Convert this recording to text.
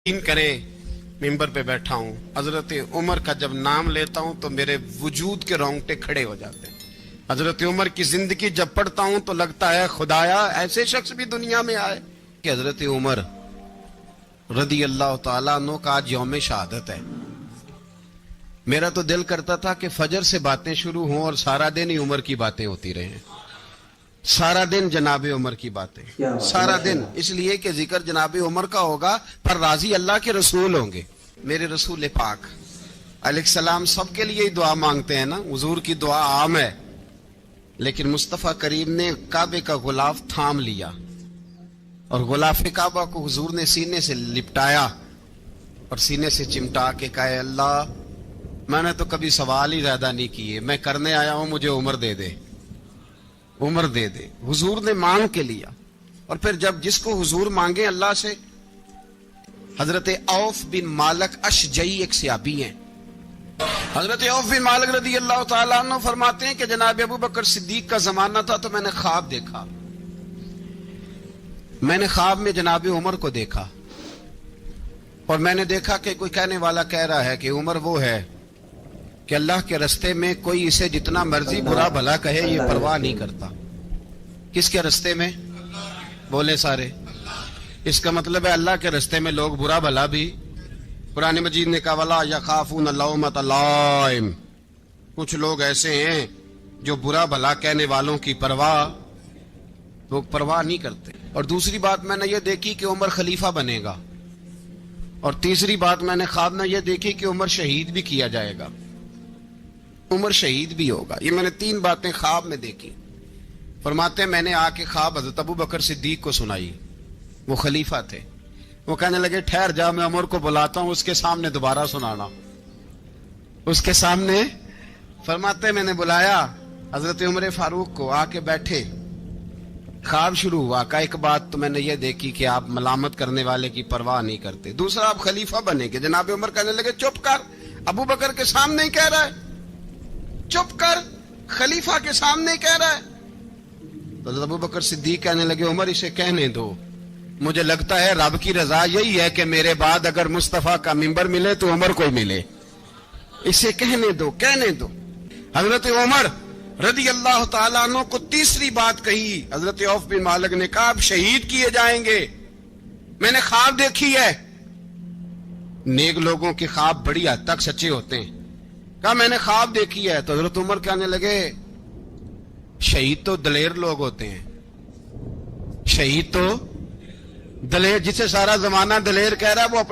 کرے ممبر پہ بیٹھا ہوں، حضرت عمر کا جب نام لیتا ہوں تو میرے وجود کے رونگٹے کھڑے ہو جاتے ہیں۔ حضرت عمر کی زندگی جب پڑھتا ہوں تو لگتا ہے خدایا ایسے شخص بھی دنیا میں آئے کہ حضرت عمر رضی اللہ تعالیٰ عنہ کا آج یوم شہادت ہے۔ میرا تو دل کرتا تھا کہ فجر سے باتیں شروع ہوں اور سارا دن ہی عمر کی باتیں ہوتی رہیں، سارا دن جناب عمر کی باتیں، سارا دن، اس لیے کہ ذکر جناب عمر کا ہوگا پر راضی اللہ کے رسول ہوں گے۔ میرے رسول پاک علیہ السلام سب کے لیے ہی دعا مانگتے ہیں نا، حضور کی دعا عام ہے، لیکن مصطفیٰ کریم نے کعبے کا غلاف تھام لیا اور غلاف کعبہ کو حضور نے سینے سے لپٹایا اور سینے سے چمٹا کے کہا اللہ میں نے تو کبھی سوال ہی زیادہ نہیں کیے، میں کرنے آیا ہوں، مجھے عمر دے دے، عمر دے دے۔ حضور نے مانگ کے لیا، اور پھر جب جس کو حضور مانگے اللہ سے، حضرت عوف بن مالک اشجعی ایک صحابی ہیں، حضرت عوف بن مالک رضی اللہ تعالیٰ عنہ فرماتے ہیں کہ جناب ابو بکر صدیق کا زمانہ تھا تو میں نے خواب دیکھا، میں نے خواب میں جناب عمر کو دیکھا اور میں نے دیکھا کہ کوئی کہنے والا کہہ رہا ہے کہ عمر وہ ہے کہ اللہ کے رستے میں کوئی اسے جتنا مرضی برا بھلا کہے یہ پرواہ نہیں کرتا۔ کس کے رستے میں؟ بولے سارے۔ اس کا مطلب ہے اللہ کے رستے میں لوگ برا بھلا بھی، قرآن مجید نے کہا وَلَا يَخَافُونَ لَوْمَةَ لَائِمٍ، کچھ لوگ ایسے ہیں جو برا بھلا کہنے والوں کی لوگ پرواہ نہیں کرتے۔ اور دوسری بات میں نے یہ دیکھی کہ عمر خلیفہ بنے گا، اور تیسری بات میں نے خواب میں یہ دیکھی کہ عمر شہید بھی کیا جائے گا، عمر شہید بھی ہوگا۔ یہ میں نے تین باتیں خواب میں دیکھی۔ فرماتے ہیں میں نے آ کے خواب حضرت ابو بکر صدیق کو سنائی، وہ خلیفہ تھے، وہ کہنے لگے ٹھہر جا میں عمر کو بلاتا ہوں، اس کے سامنے دوبارہ سنانا، اس کے سامنے۔ فرماتے ہیں میں نے بلایا حضرت عمر فاروق کو، آ کے بیٹھے، خواب شروع ہوا، کہا ایک بات تو میں نے یہ دیکھی کہ آپ ملامت کرنے والے کی پرواہ نہیں کرتے، دوسرا آپ خلیفہ بنے گے۔ جناب عمر کہنے لگے چپ کر، ابو بکر کے سامنے ہی کہہ رہا ہے، چپ کر، خلیفہ کے سامنے کہہ رہا ہے۔ تو حضرت ابو بکر صدیق کہنے لگے عمر اسے کہنے دو، مجھے لگتا ہے رب کی رضا یہی ہے کہ میرے بعد اگر مصطفیٰ کا ممبر ملے تو عمر کو ملے، اسے کہنے دو، کہنے دو۔ حضرت عمر رضی اللہ تعالیٰ عنہ کو تیسری بات کہی، حضرت عوف بن مالک نے کہا آپ شہید کیے جائیں گے، میں نے خواب دیکھی ہے۔ نیک لوگوں کے خواب بڑی حد تک سچے ہوتے ہیں، کہا میں نے خواب دیکھی ہے۔ تو حضرت عمر کہنے لگے شہید تو دلیر لوگ ہوتے ہیں، شہید تو دلیر، جسے سارا زمانہ دلیر کہہ رہا ہے وہ اپنے